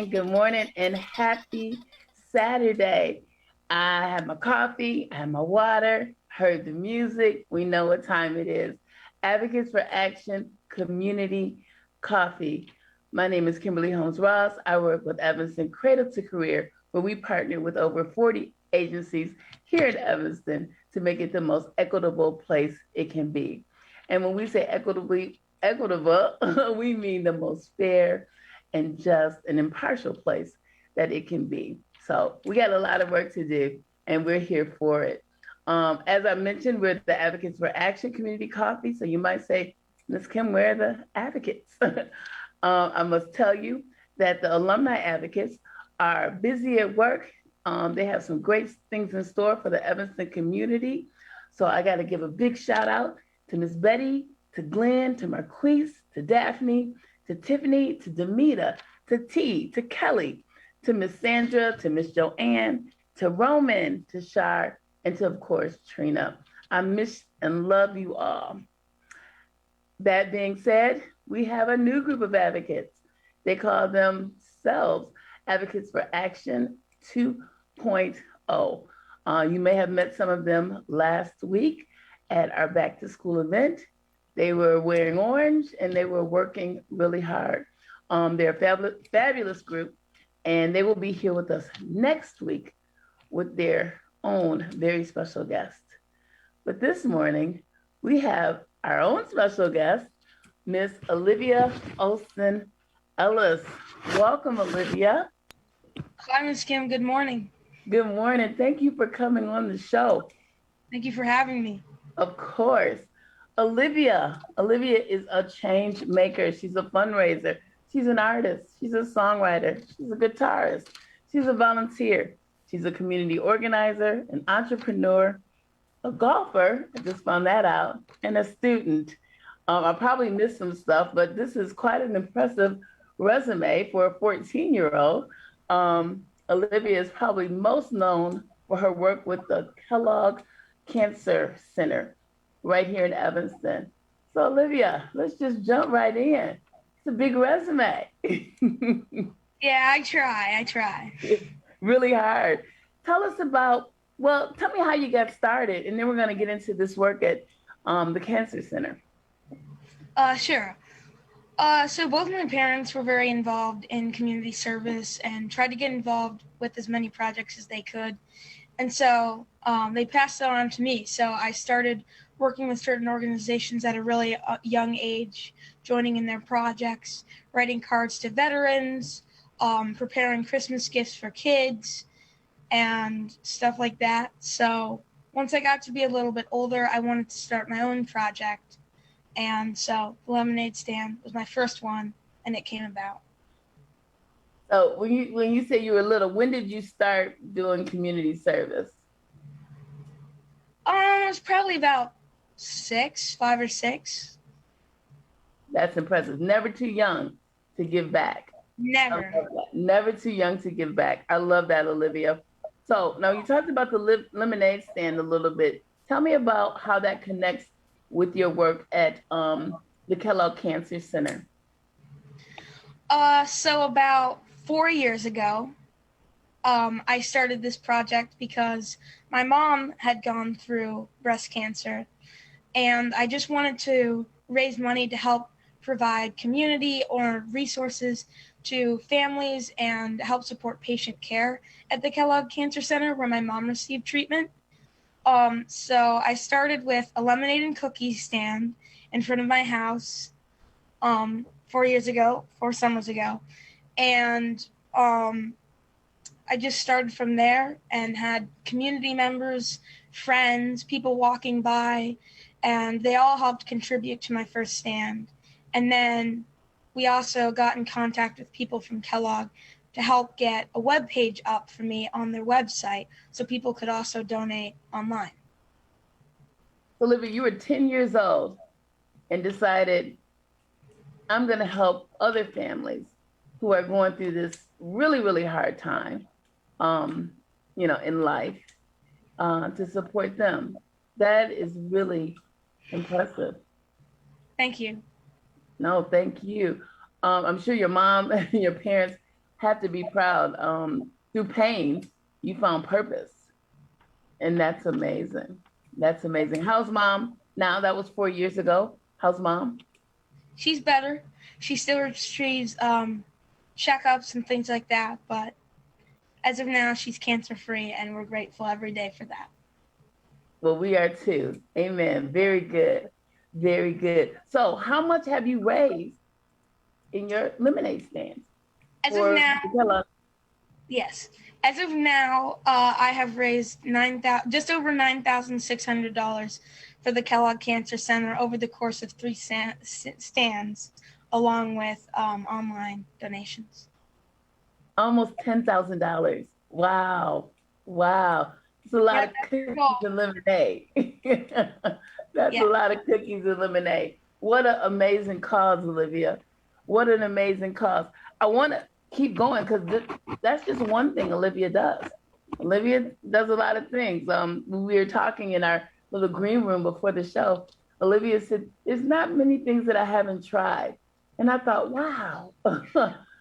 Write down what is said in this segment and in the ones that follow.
Good morning, and happy Saturday. I have my coffee, I have my water, heard the music. We know what time it is. Advocates for Action Community Coffee. My name is Kimberly Holmes-Ross. I work with Evanston Cradle to Career, where we partner with over 40 agencies here in Evanston to make it the most equitable place it can be. And when we say equitable, we mean the most fair and just an impartial place that it can be. So we got a lot of work to do, and we're here for it. As I mentioned, we're the Advocates for Action Community Coffee. So you might say, Ms. Kim, where are the advocates? I must tell you that the alumni advocates are busy at work. They have some great things in store for the Evanston community. So I got to give a big shout out to Miss Betty, to Glenn, to Marquise, to Daphne, to Tiffany, to Demita, to T, to Kelly, to Miss Sandra, to Miss Joanne, to Roman, to Shar, and to, of course, Trina. I miss and love you all. That being said, we have a new group of advocates. They call themselves Advocates for Action 2.0. You may have met some of them last week at our back to school event. They were wearing orange and they were working really hard. They're a fabulous group, and they will be here with us next week with their own very special guest. But this morning, we have our own special guest, Miss Olivias Ohlson-Ellis. Welcome, Olivia. Hi, Ms. Kim. Good morning. Good morning. Thank you for coming on the show. Thank you for having me. Of course. Olivia is a change maker. She's a fundraiser. She's an artist. She's a songwriter. She's a guitarist. She's a volunteer. She's a community organizer, an entrepreneur, a golfer. I just found that out, and a student. I probably missed some stuff, but this is quite an impressive resume for a 14-year-old. Olivia is probably most known for her work with the Kellogg Cancer Center right here in Evanston. So Olivia, let's just jump right in. It's a big resume. Yeah, I try. It's really hard. Tell me how you got started, and then we're gonna get into this work at the Cancer Center. Sure. So both my parents were very involved in community service and tried to get involved with as many projects as they could. And so they passed that on to me. So I started working with certain organizations at a really young age, joining in their projects, writing cards to veterans, preparing Christmas gifts for kids, and stuff like that. So once I got to be a little bit older, I wanted to start my own project. And so the lemonade stand was my first one, and it came about. So when you say you were little, when did you start doing community service? It was probably about 5 or 6. That's impressive. Never too young to give back. Never too young to give back. I love that, Olivia. So now you talked about the lemonade stand a little bit. Tell me about how that connects with your work at the Kellogg Cancer Center. So about 4 years ago, I started this project because my mom had gone through breast cancer, and I just wanted to raise money to help provide community or resources to families and help support patient care at the Kellogg Cancer Center where my mom received treatment. So I started with a lemonade and cookie stand in front of my house 4 summers ago. And I just started from there and had community members, friends, people walking by, and they all helped contribute to my first stand. And then we also got in contact with people from Kellogg to help get a web page up for me on their website so people could also donate online. Olivia, you were 10 years old and decided, I'm going to help other families who are going through this really, really hard time, in life, to support them. That is really impressive. Thank you. No, thank you. I'm sure your mom and your parents have to be proud. Through pain, you found purpose. And that's amazing. That's amazing. How's mom now? That was 4 years ago. How's mom? She's better. She still receives checkups and things like that, but as of now, she's cancer-free, and we're grateful every day for that. Well, we are too. Amen. Very good. Very good. So how much have you raised in your lemonade stand? As of now, yes. As of now, I have raised just over $9,600 for the Kellogg Cancer Center over the course of 3 stands, along with online donations. Almost $10,000. Wow. Wow. It's a lot of cookies and lemonade. That's a lot of cookies and lemonade. What an amazing cause, Olivia. What an amazing cause. I want to keep going because that's just one thing Olivia does. Olivia does a lot of things. We were talking in our little green room before the show. Olivia said, there's not many things that I haven't tried. And I thought, wow,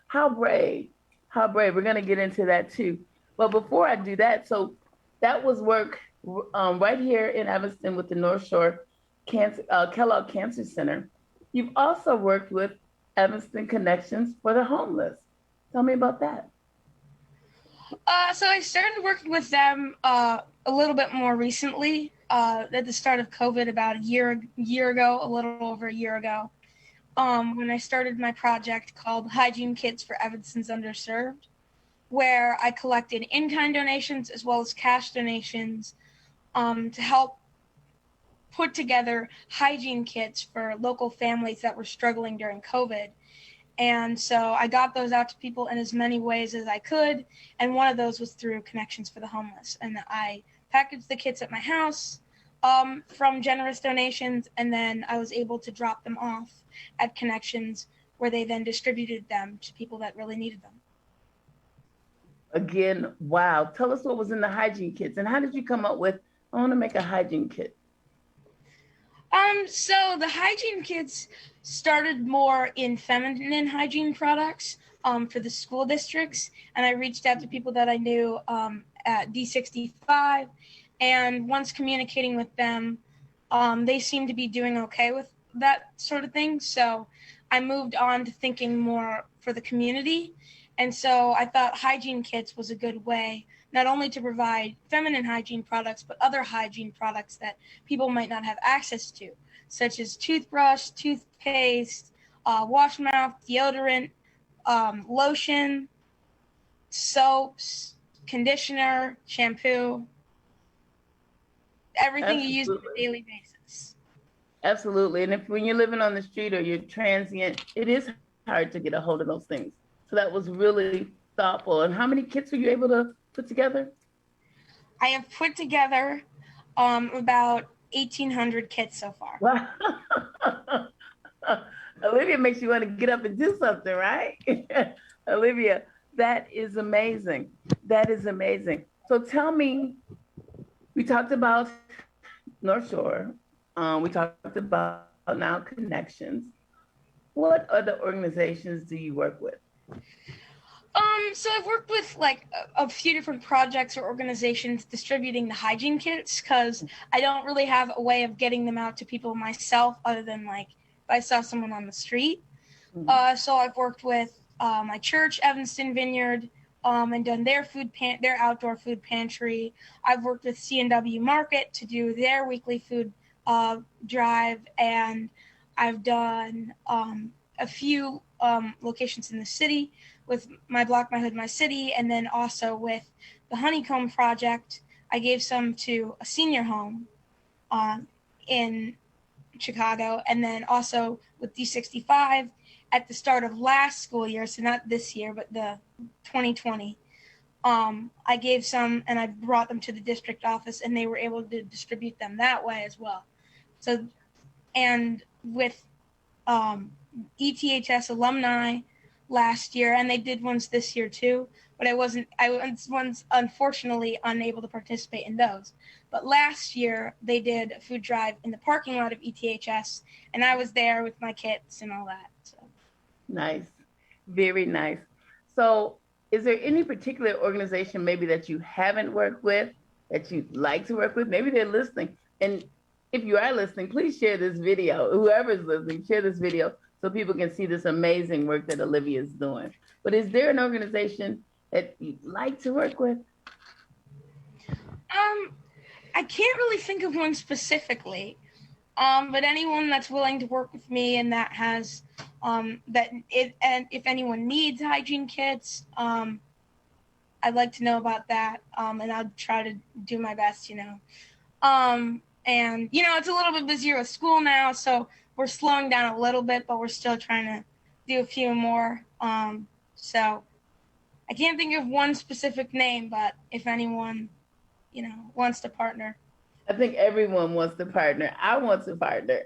how brave. How brave. We're going to get into that too. But before I do that, so that was work right here in Evanston with the NorthShore Kellogg Cancer Center. You've also worked with Evanston Connections for the Homeless. Tell me about that. So I started working with them a little bit more recently, at the start of COVID, about a year ago, a little over a year ago, when I started my project called Hygiene Kids for Evanston's Underserved, where I collected in-kind donations as well as cash donations to help put together hygiene kits for local families that were struggling during COVID. And so I got those out to people in as many ways as I could, and one of those was through Connections for the Homeless. And I packaged the kits at my house from generous donations, and then I was able to drop them off at Connections, where they then distributed them to people that really needed them. Again, wow. Tell us what was in the hygiene kits, and how did you come up with, I want to make a hygiene kit? So the hygiene kits started more in feminine hygiene products for the school districts, and I reached out to people that I knew at D65, and once communicating with them, they seemed to be doing okay with that sort of thing, so I moved on to thinking more for the community, and so I thought hygiene kits was a good way not only to provide feminine hygiene products, but other hygiene products that people might not have access to, such as toothbrush, toothpaste, wash mouth, deodorant, lotion, soaps, conditioner, shampoo, everything you use on a daily basis. Absolutely. And when you're living on the street or you're transient, it is hard to get a hold of those things. So that was really thoughtful. And how many kits were you able to put together? I have put together about 1,800 kits so far. Wow. Olivia makes you want to get up and do something, right? Olivia, that is amazing. That is amazing. So tell me, we talked about North Shore. We talked about now Connections. What other organizations do you work with? So I've worked with like a few different projects or organizations distributing the hygiene kits because I don't really have a way of getting them out to people myself other than like if I saw someone on the street. So I've worked with my church, Evanston Vineyard, and done their their outdoor food pantry. I've worked with C&W Market to do their weekly food drive, and I've done a few locations in the city with My Block, My Hood, My City, and then also with the Honeycomb Project. I gave some to a senior home in Chicago, and then also with D65 at the start of last school year, so not this year, but the 2020. I gave some and I brought them to the district office, and they were able to distribute them that way as well. So, and with ETHS alumni last year, and they did ones this year too, but I was unfortunately unable to participate in those. But last year they did a food drive in the parking lot of ETHS, and I was there with my kits and all that. So nice, very nice. So is there any particular organization maybe that you haven't worked with that you'd like to work with? Maybe they're listening, and if you are listening, please share this video. Whoever's listening, share this video so people can see this amazing work that Olivia is doing. But is there an organization that you'd like to work with? I can't really think of one specifically, but anyone that's willing to work with me and that has, and if anyone needs hygiene kits, I'd like to know about that, and I'll try to do my best, And, it's a little bit busier with school now, so we're slowing down a little bit, but we're still trying to do a few more. So I can't think of one specific name, but if anyone, wants to partner. I think everyone wants to partner. I want to partner.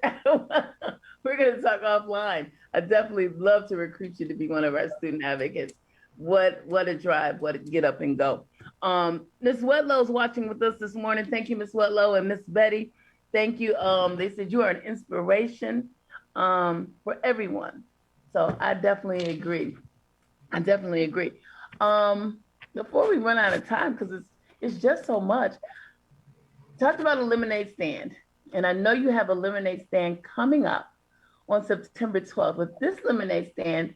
We're going to talk offline. I definitely love to recruit you to be one of our student advocates. What a drive, what a get up and go. Ms. Wedlow's watching with us this morning. Thank you, Ms. Wedlow, and Ms. Betty. Thank you. They said you are an inspiration for everyone. So I definitely agree. Before we run out of time, because it's just so much, talked about a lemonade stand. And I know you have a lemonade stand coming up on September 12th, but this lemonade stand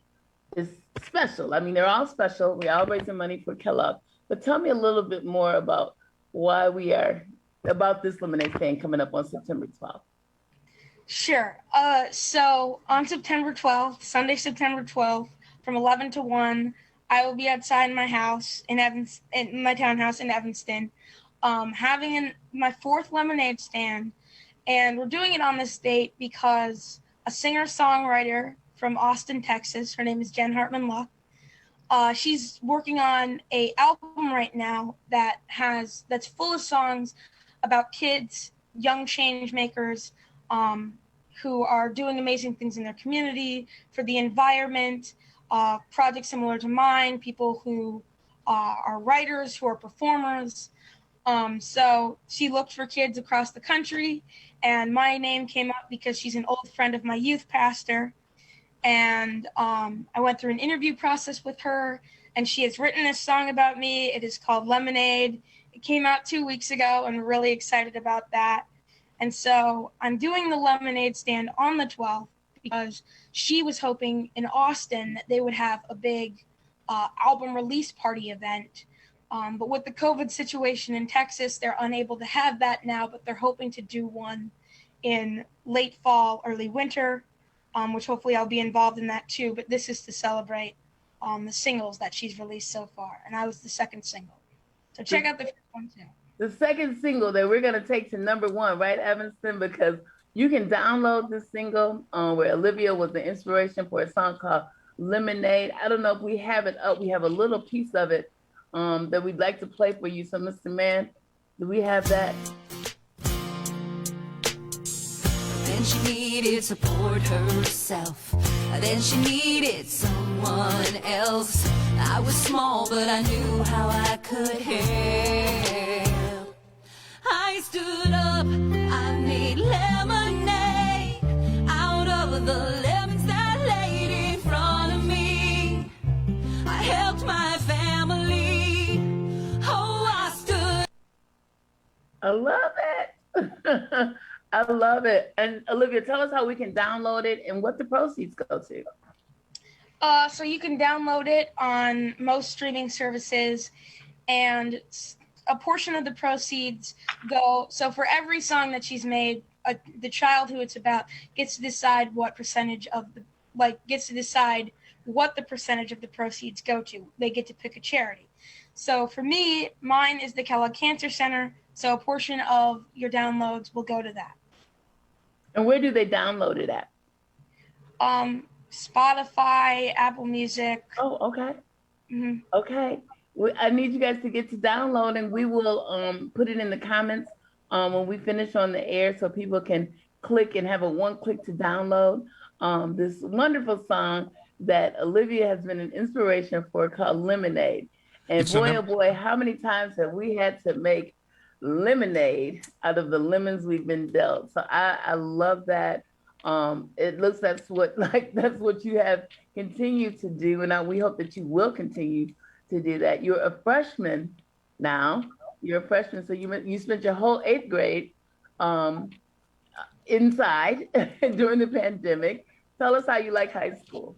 is special. I mean, they're all special. We're all raising money for Kellogg. But tell me a little bit more about about this lemonade stand coming up on September 12th. Sure. So on September 12th, Sunday, September 12th, from 11 to 1, I will be outside my house in my townhouse in Evanston, having my 4th lemonade stand. And we're doing it on this date because a singer-songwriter from Austin, Texas, her name is Jen Hartman Luck. She's working on an album right now that's full of songs about kids, young change makers, who are doing amazing things in their community, for the environment, projects similar to mine, people who are writers, who are performers. So she looked for kids across the country, and my name came up because she's an old friend of my youth pastor. And I went through an interview process with her, and she has written a song about me. It is called Lemonade. It came out 2 weeks ago. I'm really excited about that. And so I'm doing the lemonade stand on the 12th because she was hoping in Austin that they would have a big album release party event. But with the COVID situation in Texas, they're unable to have that now, but they're hoping to do one in late fall, early winter, which hopefully I'll be involved in that too. But this is to celebrate the singles that she's released so far. And I was the second single. So check out the first one too. The second single that we're going to take to number 1, right, Evanston? Because you can download this single where Olivia was the inspiration for a song called Lemonade. I don't know if we have it up. We have a little piece of it that we'd like to play for you. So, Mr. Mann, do we have that? Then she needed support herself. Then she needed someone else. I was small, but I knew how I could help. I stood up, I made lemonade out of the lemons that laid in front of me. I helped my I love it. I love it. And Olivia, tell us how we can download it and what the proceeds go to. So you can download it on most streaming services, and a portion of the proceeds go. So for every song that she's made, the child who it's about gets to decide what percentage of the percentage of the proceeds go to. They get to pick a charity. So for me, mine is the Kellogg Cancer Center. So a portion of your downloads will go to that. And where do they download it at? Spotify, Apple Music. Oh, okay. Mm-hmm. Okay. I need you guys to get to download, and we will put it in the comments when we finish on the air so people can click and have a one click to download this wonderful song that Olivia has been an inspiration for, called Lemonade. And boy, oh boy, how many times have we had to make lemonade out of the lemons we've been dealt? So I love that. It looks that's what you have continued to do, and we hope that you will continue to do that. You're a freshman now. You're a freshman, so you spent your whole 8th grade inside during the pandemic. Tell us how you like high school.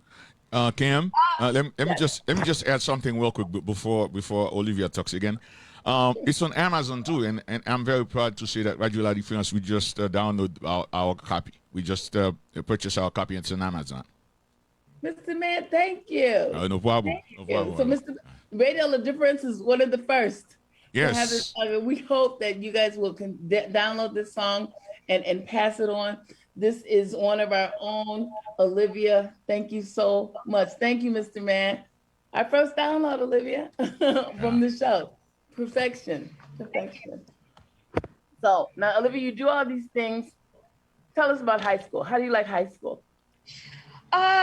Cam, let me just add something real quick before Olivia talks again. It's on Amazon too, and I'm very proud to say that Regularly Famous, we just download our copy. We just purchased our copy. It's on Amazon. Mr. Man, thank you. No problem. No problem. So, Mr. Radio La Difference is one of the first. Yes. We hope that you guys will download this song and pass it on. This is one of our own. Olivia, thank you so much. Thank you, Mr. Man. Our first download, Olivia, from the show. Perfection. So now, Olivia, you do all these things. Tell us about high school. How do you like high school?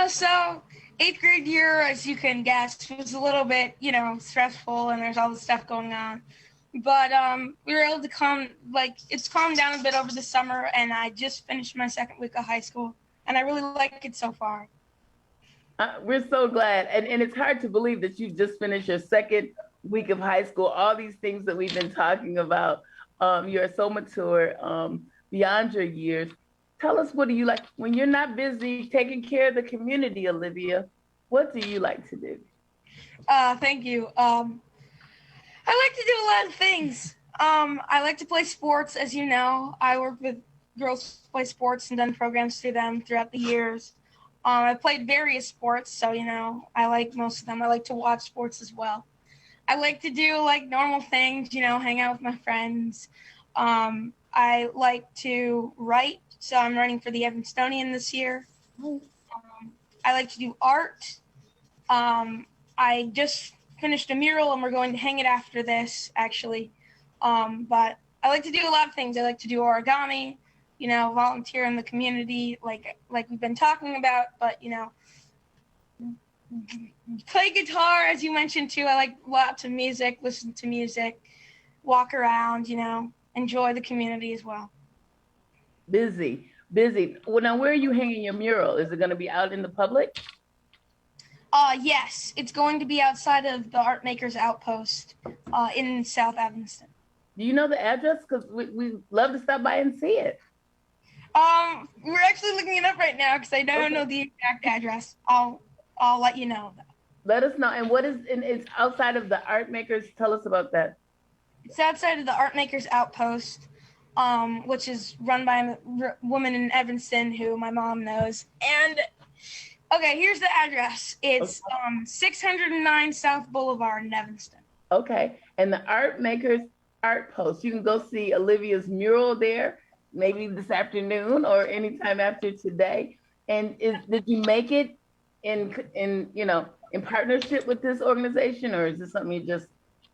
So 8th grade year, as you can guess, was a little bit, stressful, and there's all this stuff going on. But we were able to it's calmed down a bit over the summer, and I just finished my 2nd week of high school, and I really like it so far. We're so glad. And it's hard to believe that you just finished your 2nd week of high school. All these things that we've been talking about, you're so mature beyond your years. Tell us, what do you like when you're not busy taking care of the community, Olivia? What do you like to do? Thank you. I like to do a lot of things. I like to play sports, as you know. I work with girls who play sports and done programs through them throughout the years. I've played various sports, so, I like most of them. I like to watch sports as well. I like to do, normal things, hang out with my friends. I like to write, so I'm writing for the Evanstonian this year. I like to do art. I just finished a mural, and we're going to hang it after this, actually. But I like to do a lot of things. I like to do origami, volunteer in the community, like we've been talking about. But, play guitar, as you mentioned, too. I like lots of music, listen to music, walk around, enjoy the community as well. Busy. Well, now, where are you hanging your mural? Is it going to be out in the public? Yes, it's going to be outside of the Art Makers Outpost in South Evanston. Do you know the address? Because we love to stop by and see it. We're actually looking it up right now because I don't know the exact address. I'll let you know. Let us know. And it's outside of the Art Makers. Tell us about that. It's outside of the Art Makers Outpost, which is run by a woman in Evanston who my mom knows. And okay, here's the address. It's 609 South Boulevard in Evanston. Okay, and the Art Makers Art Post. You can go see Olivia's mural there, maybe this afternoon or anytime after today. And did you make it in partnership with this organization, or is this something you just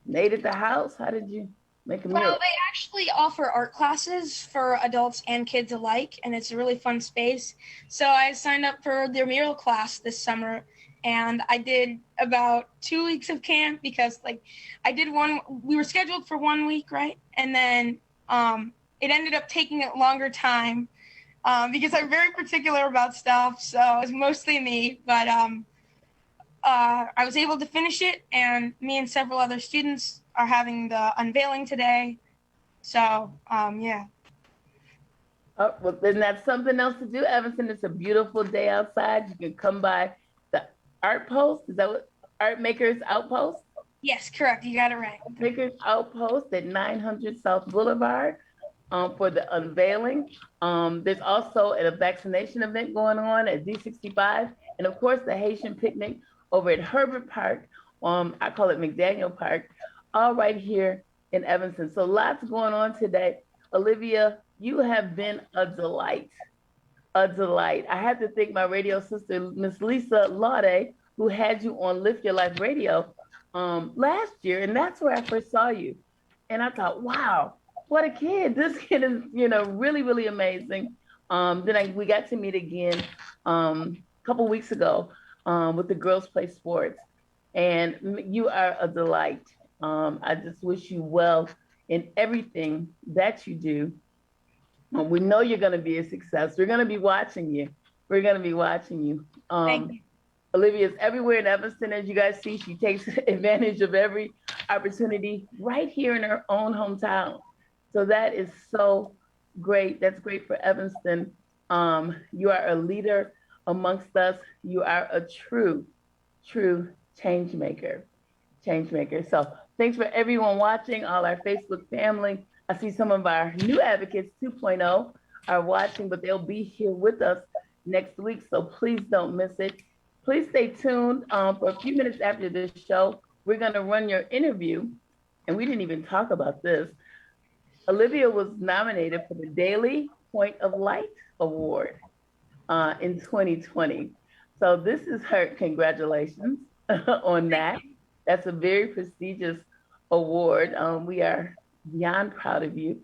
made at the house? How did you make a mural? Well, they actually offer art classes for adults and kids alike, and it's a really fun space. So I signed up for their mural class this summer, and I did about 2 weeks of camp because we were scheduled for 1 week, right? And then it ended up taking a longer time because I'm very particular about stuff. So it was mostly me, but I was able to finish it, and me and several other students are having the unveiling today. So, yeah. Oh, well, then that's something else to do, Evanston. It's a beautiful day outside. You can come by the Art Post. Is that what Art Makers Outpost? Yes, correct. You got it right. Makers Outpost at 900 South Boulevard for the unveiling. There's also a vaccination event going on at D65. And of course, the Haitian picnic over at Herbert Park. I call it McDaniel Park, all right here in Evanston. So lots going on today. Olivia, you have been a delight, a delight. I have to thank my radio sister, Miss Lisa Laude, who had you on Lift Your Life Radio last year, and that's where I first saw you. And I thought, wow, what a kid. This kid is, really, really amazing. Then we got to meet again a couple weeks ago with the Girls Play Sports, and you are a delight. I just wish you well in everything that you do. We know you're going to be a success. We're going to be watching you. We're going to be watching you. Thank you. Olivia's everywhere in Evanston, as you guys see. She takes advantage of every opportunity right here in her own hometown. So that is so great. That's great for Evanston. You are a leader amongst us. You are a true change maker. So thanks for everyone watching, all our Facebook family. I see some of our new advocates 2.0 are watching, but they'll be here with us next week. So please don't miss it. Please stay tuned for a few minutes after this show. We're going to run your interview, and we didn't even talk about this. Olivia was nominated for the Daily Point of Light Award in 2020. So this is her congratulations on that. That's a very prestigious award. We are beyond proud of you.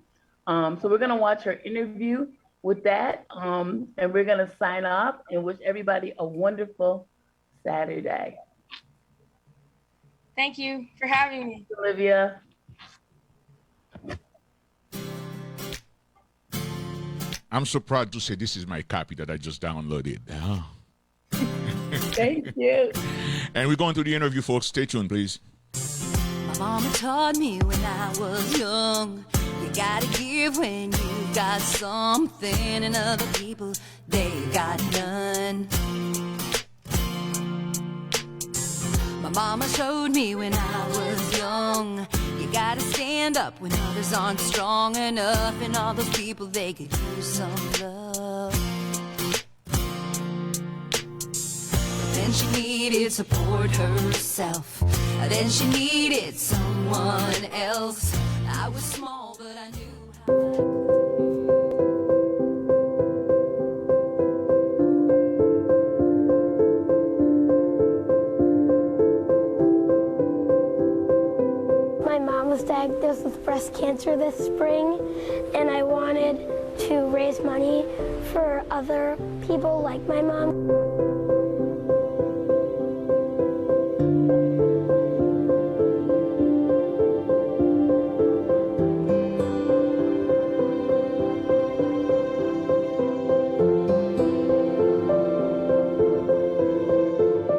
So we're going to watch her interview with that, and we're going to sign off and wish everybody a wonderful Saturday. Thank you for having me. Olivia. I'm so proud to say this is my copy that I just downloaded. Thank you. And we're going to the interview, folks. Stay tuned, please. My mama taught me when I was young, you gotta give when you got something, and other people, they got none. My mama showed me when I was young, you gotta stand up when others aren't strong enough, and all those people, they could use some love. Then she needed support herself. Then she needed someone else. I was small, but I knew how. My mom was diagnosed with breast cancer this spring, and I wanted to raise money for other people like my mom.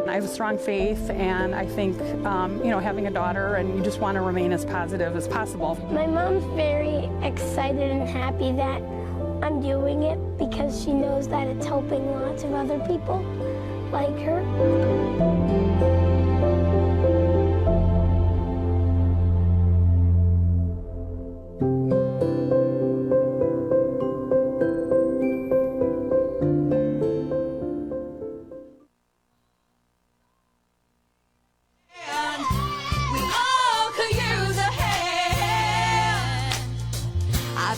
I have a strong faith, and I think, having a daughter, and you just want to remain as positive as possible. My mom's very excited and happy that I'm doing it because she knows that it's helping lots of other people like her.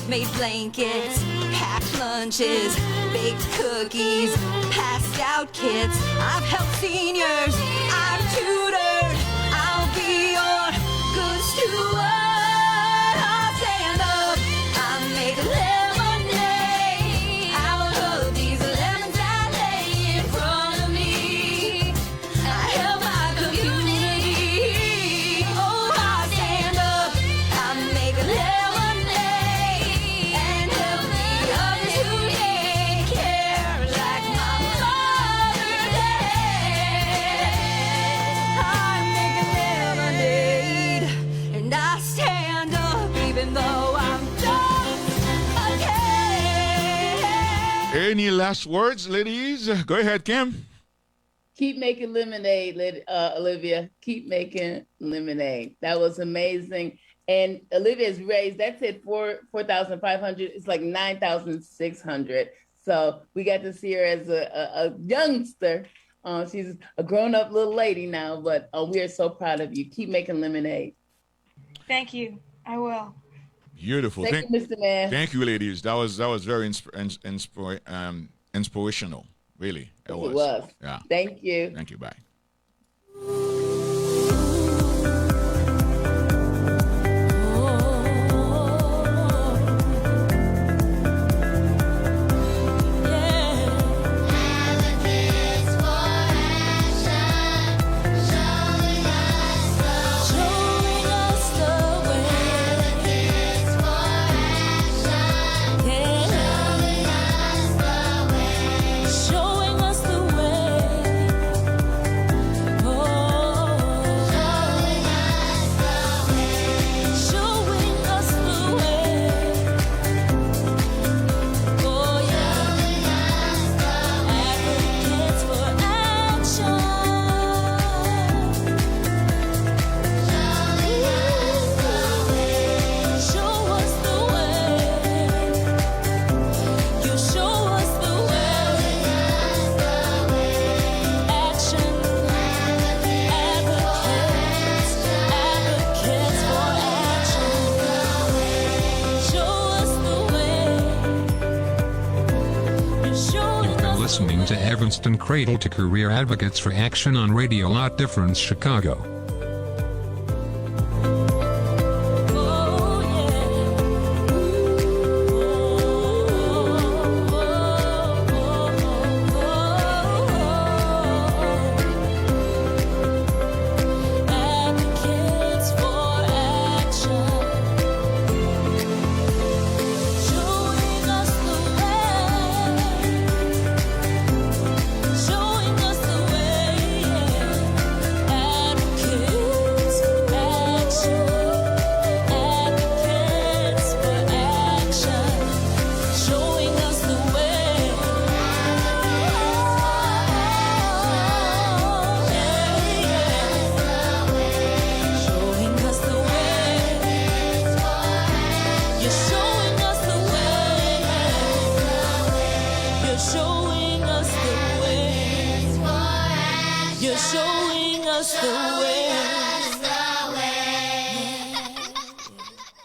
Made blankets, packed lunches, baked cookies, passed out kids. I've helped seniors, I've tutored. I'll be your good steward. I'll stand up, I'll make lemonade out of these lemons that lay in front of me. I help my community. Oh, I'll stand up, I'll make lemonade. Any last words, ladies? Go ahead, Kim. Keep making lemonade, Olivia. Keep making lemonade. That was amazing. And Olivia's raised, that's it, 4,500. It's like 9,600. So we got to see her as a youngster. She's a grown-up little lady now, but we are so proud of you. Keep making lemonade. Thank you. I will. Beautiful. Thank you, Mr. Man. Thank you, ladies. That was very inspirational. Really, it was. Yeah. Thank you. Thank you. Bye. Listening to Evanston Cradle to Career Advocates for Action on Radio Lot Difference Chicago.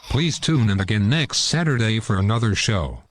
Please tune in again next Saturday for another show.